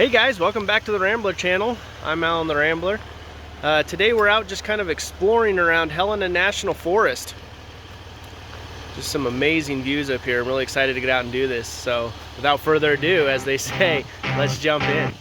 Hey guys, welcome back to the Rambler channel. I'm Alan the Rambler. Today we're out just kind of exploring around Helena National Forest. Just some amazing views up here. I'm really excited to get out and do this. So without further ado, as they say, let's jump in.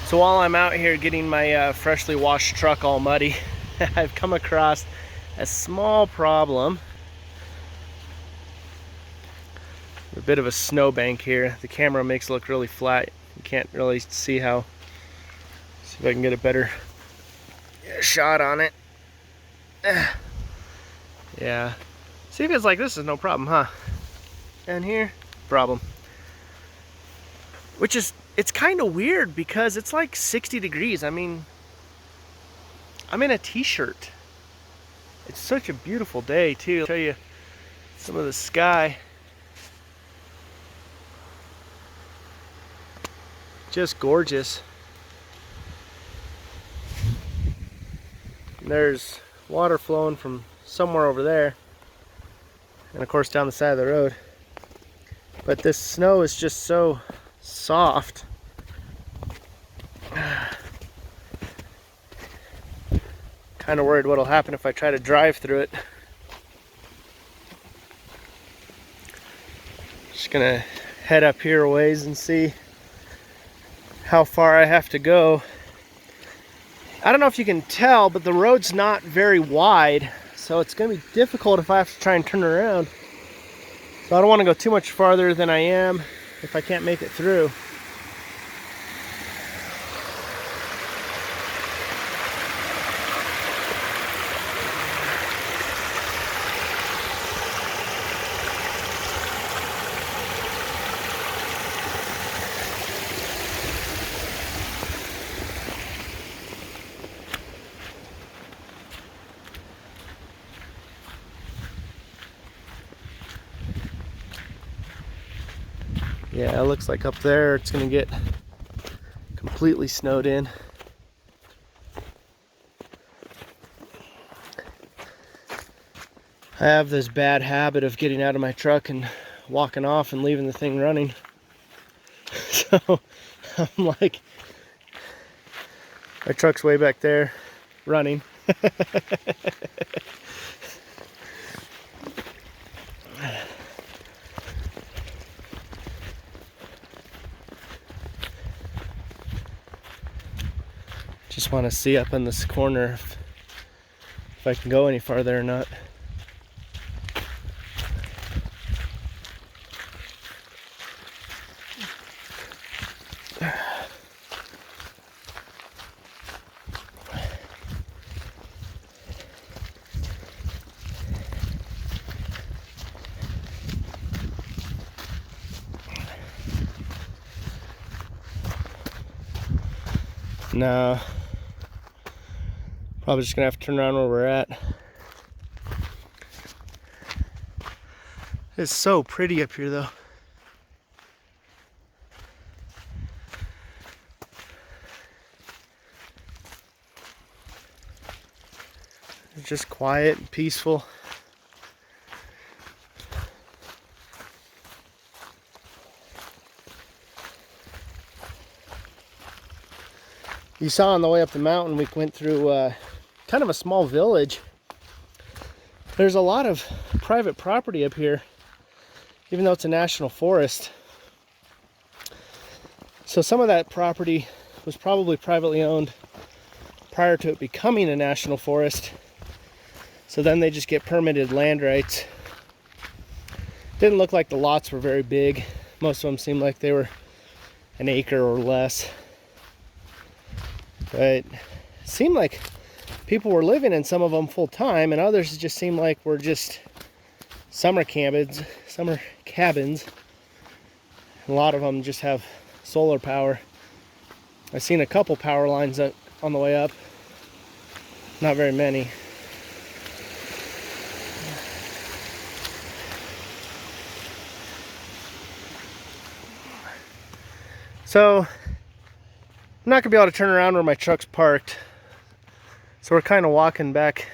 So while I'm out here getting my freshly washed truck all muddy, I've come across a small problem. A bit of a snowbank here. The camera makes it look really flat. You can't really see how. See if I can get a better shot on it. Yeah. See if it's like this is no problem, huh? And here, problem. Which is, it's kind of weird because it's like 60 degrees. I mean, I'm in a t-shirt. It's such a beautiful day too. I'll show you some of the sky. Just gorgeous. And there's water flowing from somewhere over there. And of course down the side of the road. But this snow is just so soft. Kind of worried what'll happen if I try to drive through it. Just gonna head up here a ways and see how far I have to go. I don't know if you can tell, but the road's not very wide, so it's gonna be difficult if I have to try and turn around. So I don't want to go too much farther than I am if I can't make it through. Yeah, it looks like up there it's gonna get completely snowed in. I have this bad habit of getting out of my truck and walking off and leaving the thing running. So I'm like, my truck's way back there running. Just want to see up in this corner if I can go any farther or not. No. Probably just gonna have to turn around where we're at. It's so pretty up here though. It's just quiet and peaceful. You saw on the way up the mountain, we went through kind of a small village. There's a lot of private property up here, even though it's a national forest. So some of that property was probably privately owned prior to it becoming a national forest. So then they just get permitted land rights. Didn't look like the lots were very big. Most of them seemed like they were an acre or less. But it seemed like people were living in some of them full time, and others just seemed like were just summer cabins. A lot of them just have solar power. I've seen a couple power lines up on the way up. Not very many. So I'm not gonna be able to turn around where my truck's parked. So we're kind of walking back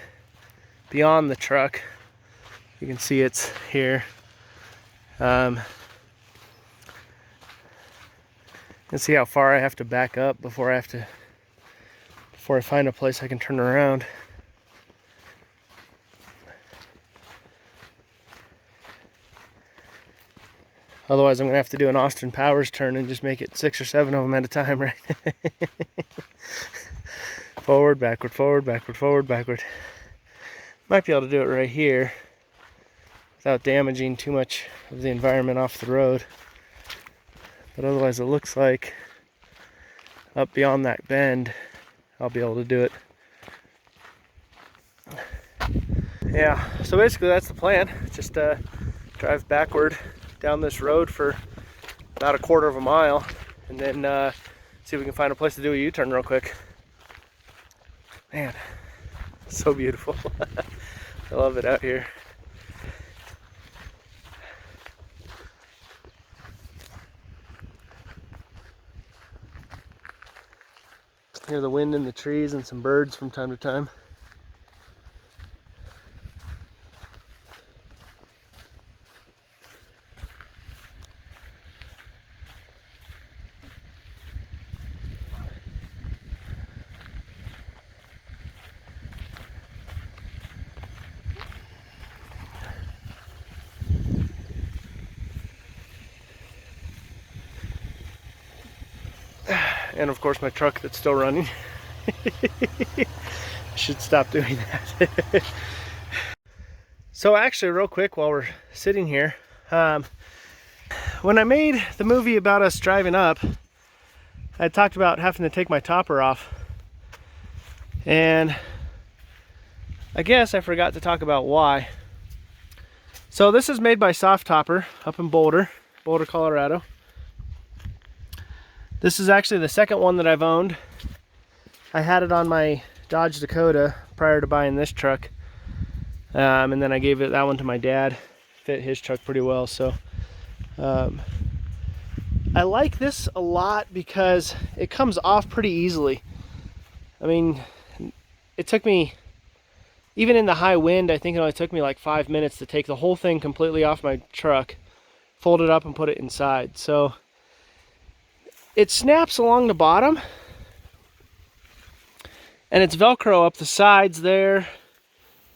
beyond the truck. You can see it's here. And see how far I have to back up before I find a place I can turn around. Otherwise, I'm gonna have to do an Austin Powers turn and just make it 6 or 7 of them at a time, right? Forward, backward, forward, backward, forward, backward. Might be able to do it right here without damaging too much of the environment off the road. But otherwise, it looks like up beyond that bend, I'll be able to do it. Yeah, so basically that's the plan. Just drive backward down this road for about a quarter of a mile, and then see if we can find a place to do a U-turn real quick. Man, so beautiful. I love it out here. Hear the wind in the trees and some birds from time to time. And of course my truck that's still running. I should stop doing that. So actually, real quick while we're sitting here, when I made the movie about us driving up, I talked about having to take my topper off. And I guess I forgot to talk about why. So this is made by Softtopper up in Boulder, Colorado. This is actually the second one that I've owned. I had it on my Dodge Dakota prior to buying this truck. And then I gave that one to my dad. Fit his truck pretty well. So I like this a lot because it comes off pretty easily. I mean, it took me, even in the high wind, I think it only took me like 5 minutes to take the whole thing completely off my truck, fold it up and put it inside. So it snaps along the bottom, and it's Velcro up the sides there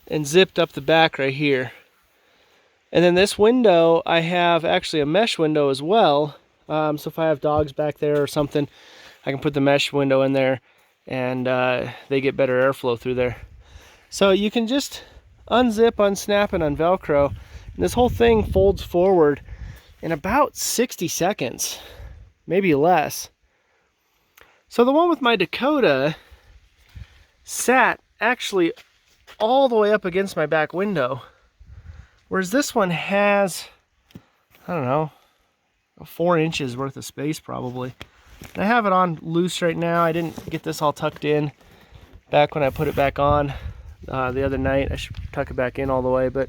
and zipped up the back right here. And then this window, I have actually a mesh window as well. So if I have dogs back there or something, I can put the mesh window in there, and they get better airflow through there. So you can just unzip, unsnap, and unvelcro, and this whole thing folds forward in about 60 seconds. Maybe less. So the one with my Dakota sat actually all the way up against my back window, whereas this one has, I don't know, 4 inches worth of space probably. And I have it on loose right now. I didn't get this all tucked in back when I put it back on the other night. I should tuck it back in all the way, but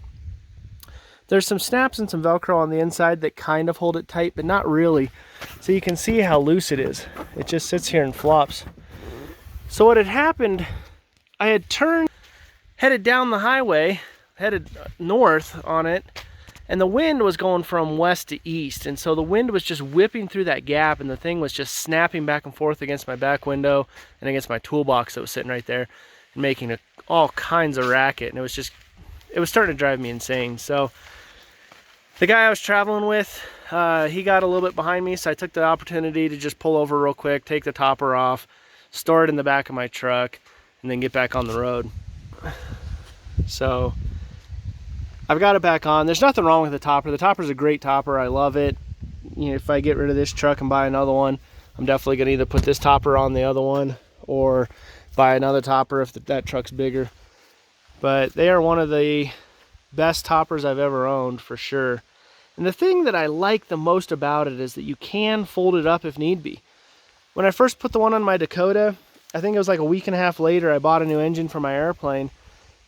there's some snaps and some Velcro on the inside that kind of hold it tight, but not really. So you can see how loose it is. It just sits here and flops. So what had happened, I had turned, headed down the highway, headed north on it, and the wind was going from west to east. And so the wind was just whipping through that gap, and the thing was just snapping back and forth against my back window and against my toolbox that was sitting right there and making all kinds of racket. And it was starting to drive me insane. So the guy I was traveling with, he got a little bit behind me, so I took the opportunity to just pull over real quick, take the topper off, store it in the back of my truck, and then get back on the road. So I've got it back on. There's nothing wrong with the topper. The topper's a great topper. I love it. You know, if I get rid of this truck and buy another one, I'm definitely gonna either put this topper on the other one or buy another topper if that truck's bigger. But they are one of the best toppers I've ever owned, for sure. And the thing that I like the most about it is that you can fold it up if need be. When I first put the one on my Dakota, I think it was like a week and a half later, I bought a new engine for my airplane,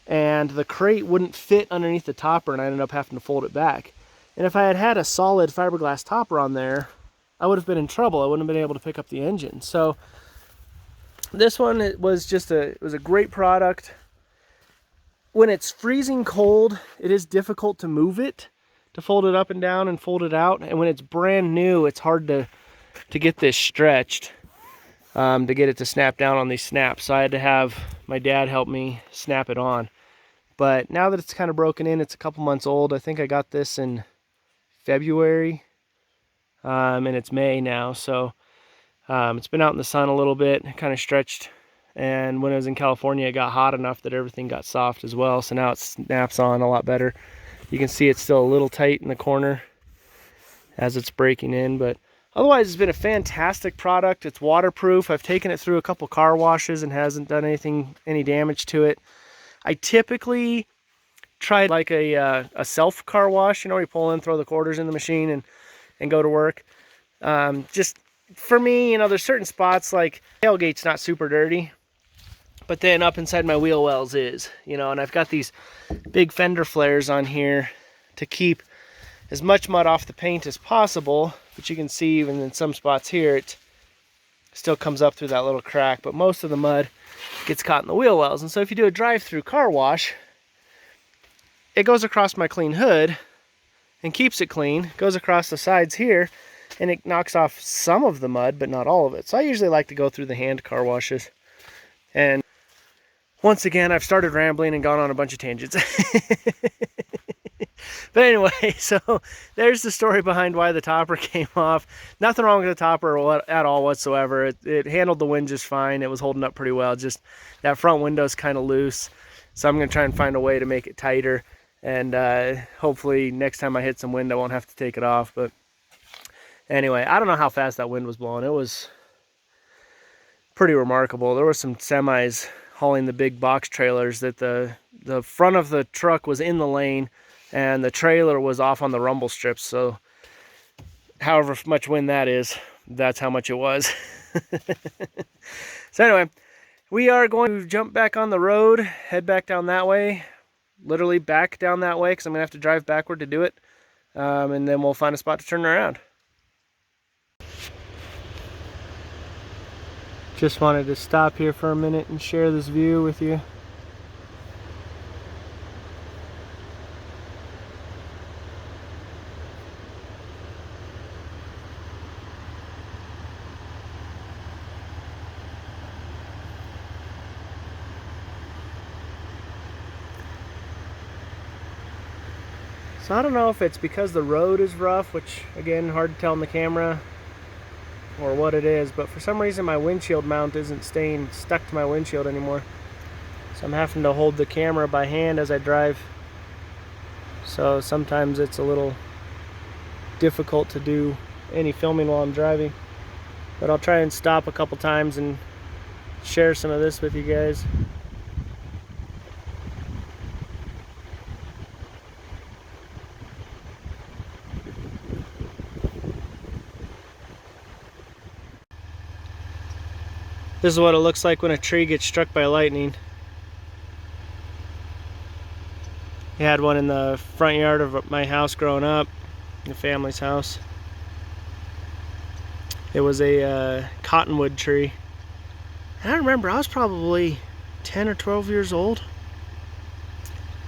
and the crate wouldn't fit underneath the topper, and I ended up having to fold it back. And if I had had a solid fiberglass topper on there, I would have been in trouble. I wouldn't have been able to pick up the engine. So this one, it was a great product. When it's freezing cold, it is difficult to move it, to fold it up and down and fold it out. And when it's brand new, it's hard to get this stretched, to get it to snap down on these snaps. So I had to have my dad help me snap it on. But now that it's kind of broken in, it's a couple months old. I think I got this in February, and it's May now. So it's been out in the sun a little bit, kind of stretched. And when I was in California, it got hot enough that everything got soft as well. So now it snaps on a lot better. You can see it's still a little tight in the corner as it's breaking in, but otherwise it's been a fantastic product. It's waterproof. I've taken it through a couple car washes and hasn't done any damage to it. I typically try like a self car wash, you know, where you pull in, throw the quarters in the machine and go to work. Just for me, you know, there's certain spots like tailgate's not super dirty, but then up inside my wheel wells is, you know, and I've got these big fender flares on here to keep as much mud off the paint as possible. But you can see even in some spots here, it still comes up through that little crack, but most of the mud gets caught in the wheel wells. And so if you do a drive-through car wash, it goes across my clean hood and keeps it clean, goes across the sides here, and it knocks off some of the mud, but not all of it. So I usually like to go through the hand car washes. And once again, I've started rambling and gone on a bunch of tangents. But anyway, so there's the story behind why the topper came off. Nothing wrong with the topper at all whatsoever. It handled the wind just fine. It was holding up pretty well. Just that front window's kind of loose. So I'm going to try and find a way to make it tighter. And hopefully next time I hit some wind, I won't have to take it off. But anyway, I don't know how fast that wind was blowing. It was pretty remarkable. There were some semis hauling the big box trailers that the front of the truck was in the lane and the trailer was off on the rumble strips. So however much wind that is, that's how much it was. So anyway, we are going to jump back on the road, head back down that way, literally back down that way, because I'm going to have to drive backward to do it. And then we'll find a spot to turn around. Just wanted to stop here for a minute and share this view with you. So I don't know if it's because the road is rough, which again, hard to tell in the camera, or what it is, but for some reason my windshield mount isn't staying stuck to my windshield anymore. So I'm having to hold the camera by hand as I drive. So sometimes it's a little difficult to do any filming while I'm driving. But I'll try and stop a couple times and share some of this with you guys. This is what it looks like when a tree gets struck by lightning. I had one in the front yard of my house growing up, the family's house. It was a cottonwood tree. And I remember I was probably 10 or 12 years old.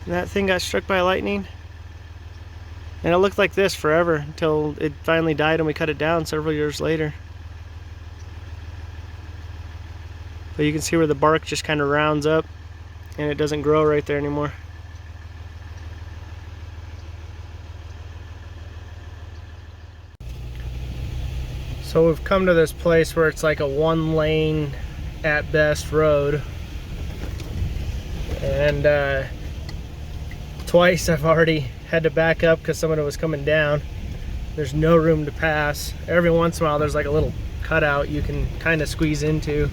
And that thing got struck by lightning. And it looked like this forever until it finally died and we cut it down several years later. But you can see where the bark just kind of rounds up and it doesn't grow right there anymore. So we've come to this place where it's like a one lane at best road. And Twice I've already had to back up because someone was coming down. There's no room to pass. Every once in a while there's like a little cutout you can kind of squeeze into.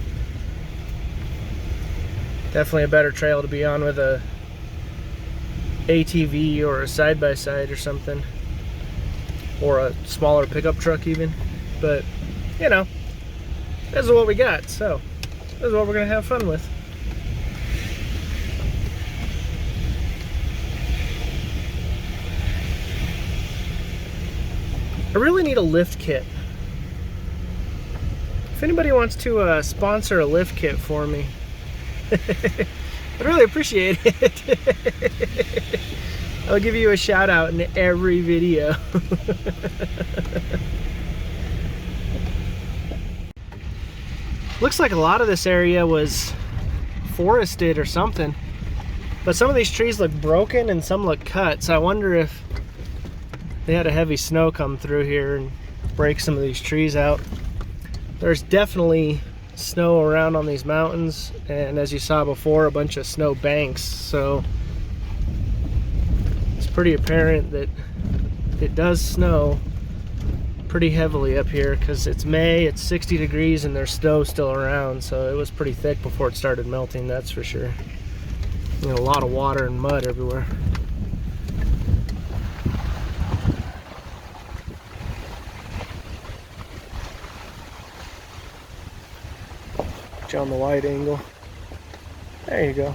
Definitely a better trail to be on with a ATV or a side-by-side or something, or a smaller pickup truck even. But you know, this is what we got, so this is what we're gonna have fun with. I really need a lift kit. If anybody wants to sponsor a lift kit for me, I'd really appreciate it. I'll give you a shout out in every video. Looks like a lot of this area was forested or something, but some of these trees look broken and some look cut, so I wonder if they had a heavy snow come through here and break some of these trees out. There's definitely snow around on these mountains, and as you saw before, a bunch of snow banks, so it's pretty apparent that it does snow pretty heavily up here because it's May, it's 60 degrees, and there's snow still around, so it was pretty thick before it started melting, that's for sure. You know, a lot of water and mud everywhere. On the wide angle. There you go.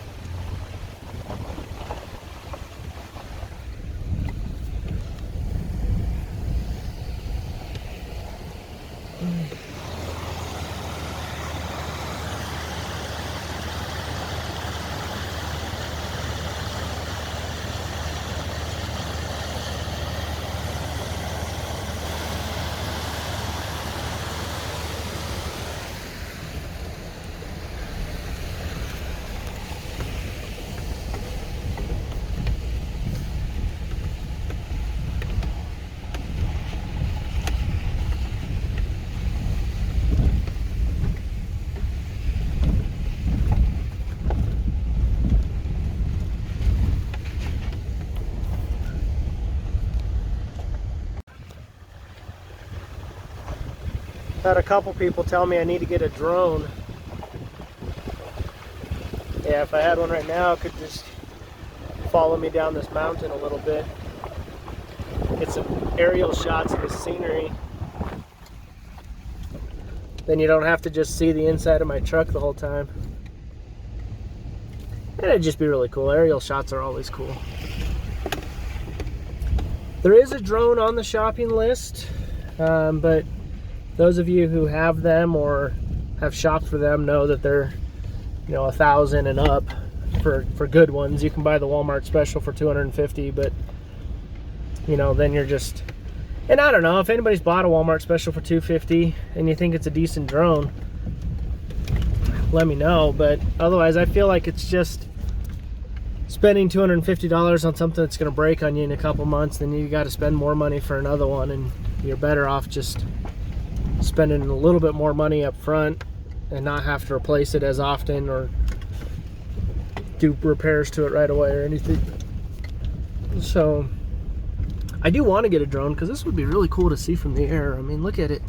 Had a couple people tell me I need to get a drone. Yeah, if I had one right now, it could just follow me down this mountain a little bit. Get some aerial shots of the scenery. Then you don't have to just see the inside of my truck the whole time. And it'd just be really cool. Aerial shots are always cool. There is a drone on the shopping list, but those of you who have them or have shopped for them know that they're, you know, $1,000 and up for good ones. You can buy the Walmart special for $250, but you know, then you're just, and I don't know, if anybody's bought a Walmart special for $250 and you think it's a decent drone, let me know. But otherwise, I feel like it's just spending $250 on something that's going to break on you in a couple months. Then you got to spend more money for another one, and you're better off just spending a little bit more money up front and not have to replace it as often or do repairs to it right away or anything. So I do want to get a drone because this would be really cool to see from the air. I mean, look at it.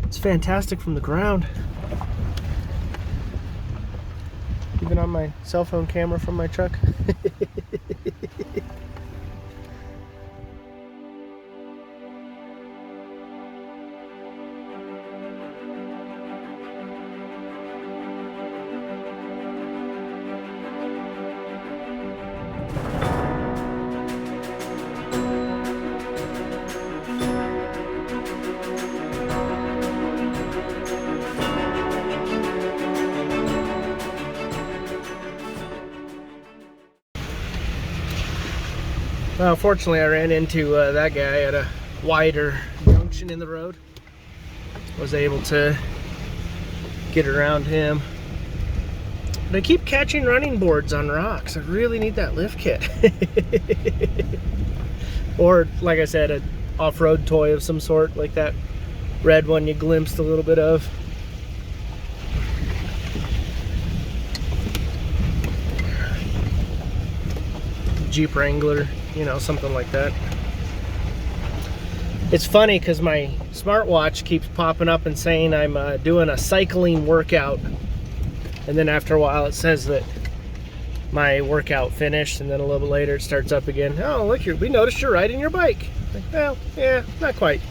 It's fantastic from the ground. Even on my cell phone camera from my truck. Well, fortunately, I ran into that guy at a wider junction in the road. Was able to get around him. But I keep catching running boards on rocks. I really need that lift kit. Or, like I said, an off-road toy of some sort, like that red one you glimpsed a little bit of. Jeep Wrangler, you know, something like that. It's funny because my smartwatch keeps popping up and saying I'm doing a cycling workout, and then after a while it says that my workout finished, and then a little bit later it starts up again. Oh, look, we noticed you're riding your bike. Like, well, yeah, not quite.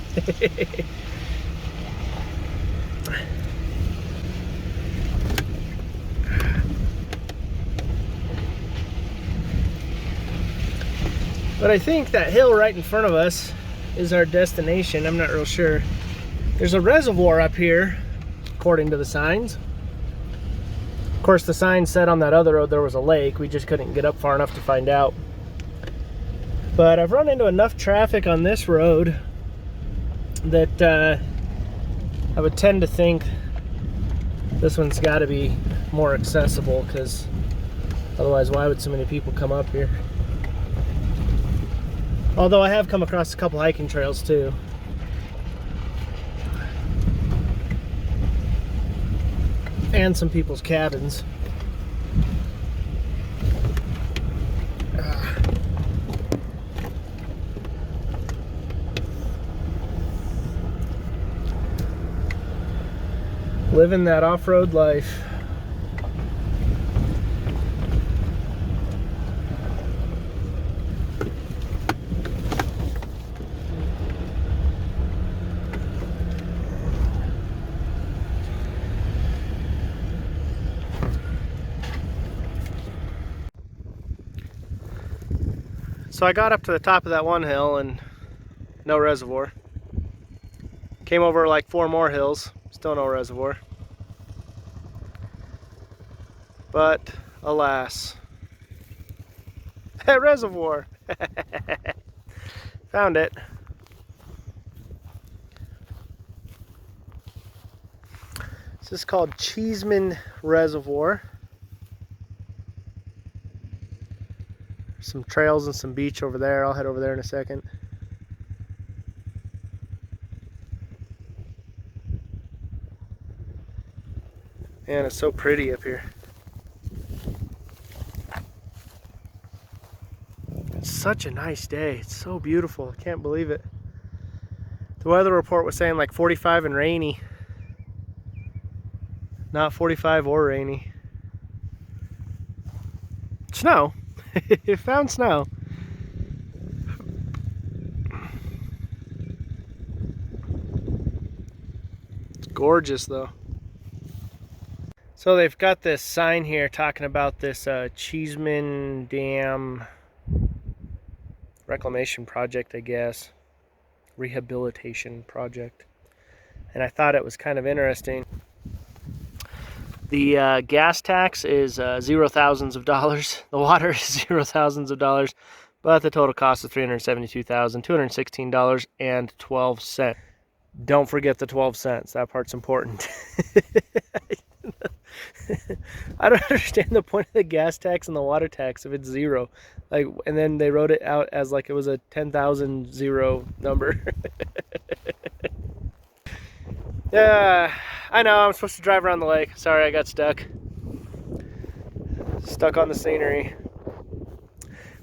But I think that hill right in front of us is our destination. I'm not real sure. There's a reservoir up here, according to the signs. Of course, the sign said on that other road there was a lake. We just couldn't get up far enough to find out. But I've run into enough traffic on this road that I would tend to think this one's got to be more accessible, because otherwise why would so many people come up here? Although I have come across a couple hiking trails too. And some people's cabins. Living that off-road life. So I got up to the top of that one hill and no reservoir. Came over like 4 more hills, still no reservoir. But alas, a reservoir. Found it. This is called Cheeseman Reservoir. Some trails and some beach over there. I'll head over there in a second. Man, it's so pretty up here. It's such a nice day. It's so beautiful. I can't believe it. The weather report was saying like 45 and rainy. Not 45 or rainy. Snow. It found snow. It's gorgeous though. So they've got this sign here talking about this Cheeseman Dam reclamation project, I guess. Rehabilitation project. And I thought it was kind of interesting. The gas tax is 0 thousands of dollars. The water is 0 thousands of dollars. But the total cost is $372,216.12. Don't forget the 12 cents. That part's important. I don't understand the point of the gas tax and the water tax if it's 0. Like, and then they wrote it out as like it was a 10,000 zero number. Yeah, I know, I'm supposed to drive around the lake. Sorry, I got stuck. Stuck on the scenery.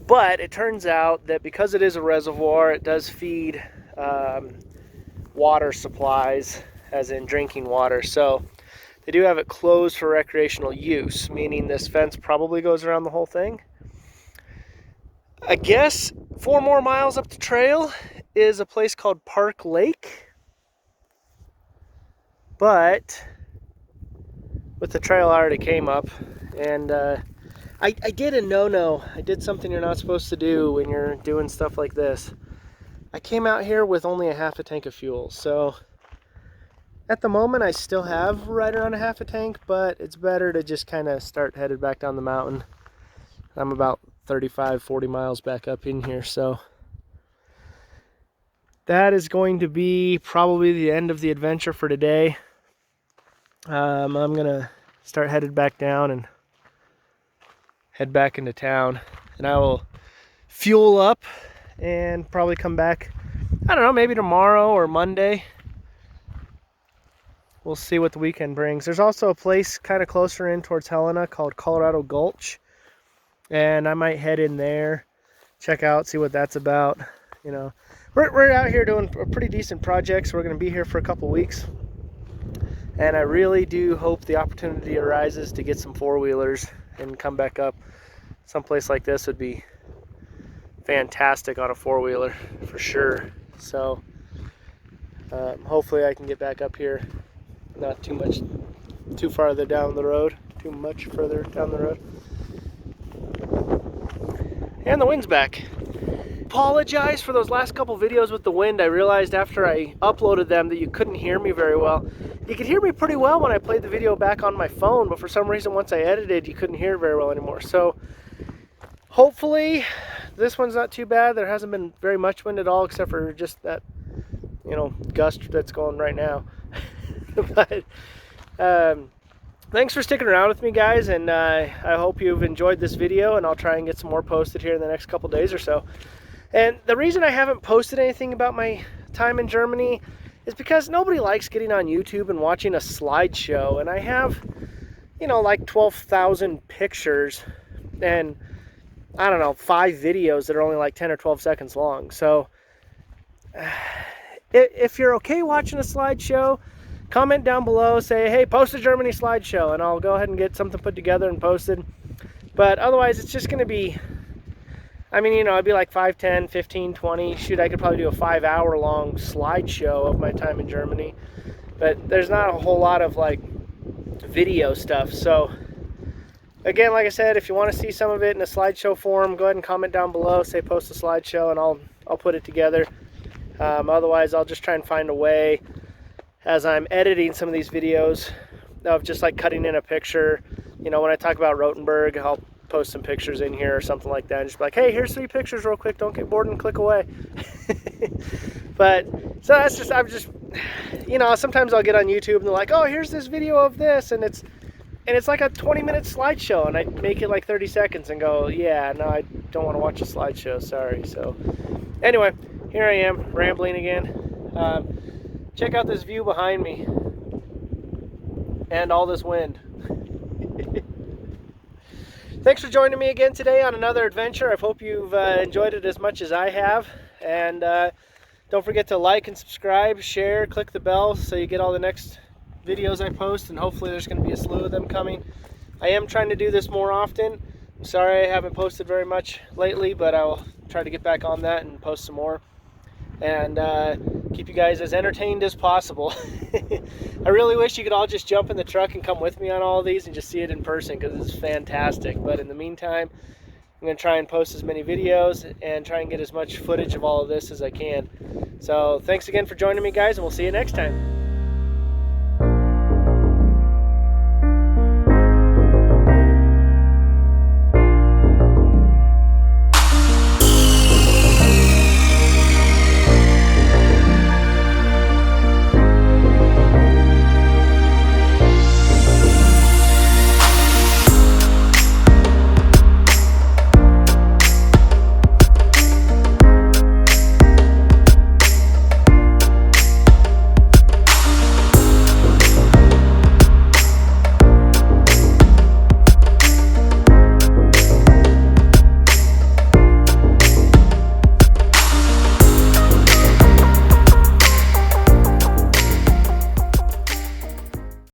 But it turns out that because it is a reservoir, it does feed water supplies, as in drinking water. So they do have it closed for recreational use, meaning this fence probably goes around the whole thing. I guess 4 more miles up the trail is a place called Park Lake. But with the trail I already came up, and I did a no-no. I did something you're not supposed to do when you're doing stuff like this. I came out here with only a half a tank of fuel. So at the moment I still have right around a half a tank, but it's better to just kind of start headed back down the mountain. I'm about 35-40 miles back up in here, so that is going to be probably the end of the adventure for today. I'm gonna start headed back down and head back into town, and I will fuel up and probably come back, I don't know, maybe tomorrow or Monday. We'll see what the weekend brings. There's also a place kind of closer in towards Helena called Colorado Gulch, and I might head in there. check out, see what that's about. You know, we're out here doing a pretty decent project, so we're going to be here for a couple weeks. And I really do hope the opportunity arises to get some four-wheelers and come back up. Someplace like this would be fantastic on a four-wheeler for sure. So hopefully I can get back up here, not too further down the road, too much further down the road. And the wind's back. Apologize for those last couple videos with the wind. I realized after I uploaded them that you couldn't hear me very well. You could hear me pretty well when I played the video back on my phone, but for some reason once I edited, you couldn't hear it very well anymore. So hopefully this one's not too bad. There hasn't been very much wind at all, except for just that, you know, gust that's going right now. But thanks for sticking around with me, guys, and I hope you've enjoyed this video, and I'll try and get some more posted here in the next couple days or so. And the reason I haven't posted anything about my time in Germany is because nobody likes getting on YouTube and watching a slideshow, and I have, you know, like 12,000 pictures and, I don't know, 5 videos that are only like 10 or 12 seconds long. So if you're okay watching a slideshow, comment down below, say, hey, post a Germany slideshow, and I'll go ahead and get something put together and posted. But otherwise, it's just going to be, I mean, you know, it'd be like 5, 10, 15, 20. Shoot, I could probably do a 5-hour long slideshow of my time in Germany. But there's not a whole lot of, like, video stuff. So, again, like I said, if you want to see some of it in a slideshow form, go ahead and comment down below, say post a slideshow, and I'll put it together. Otherwise, I'll just try and find a way, as I'm editing some of these videos, of just like cutting in a picture. You know, when I talk about Rotenburg, I'll post some pictures in here or something like that, and just be like, hey, here's 3 pictures real quick, don't get bored and click away. But so that's just, I'm just, you know, sometimes I'll get on YouTube and they're like, oh, here's this video of this, and it's like a 20-minute slideshow, and I make it like 30 seconds and go, yeah, no, I don't want to watch a slideshow, sorry. So anyway, here I am rambling again. Check out this view behind me and all this wind. Thanks for joining me again today on another adventure. I hope you've enjoyed it as much as I have. And don't forget to like and subscribe, share, click the bell so you get all the next videos I post, and hopefully there's going to be a slew of them coming. I am trying to do this more often. I'm sorry I haven't posted very much lately, but I'll try to get back on that and post some more. And keep you guys as entertained as possible. I really wish you could all just jump in the truck and come with me on all of these and just see it in person, because it's fantastic. But in the meantime, I'm going to try and post as many videos and try and get as much footage of all of this as I can. So thanks again for joining me, guys, and we'll see you next time.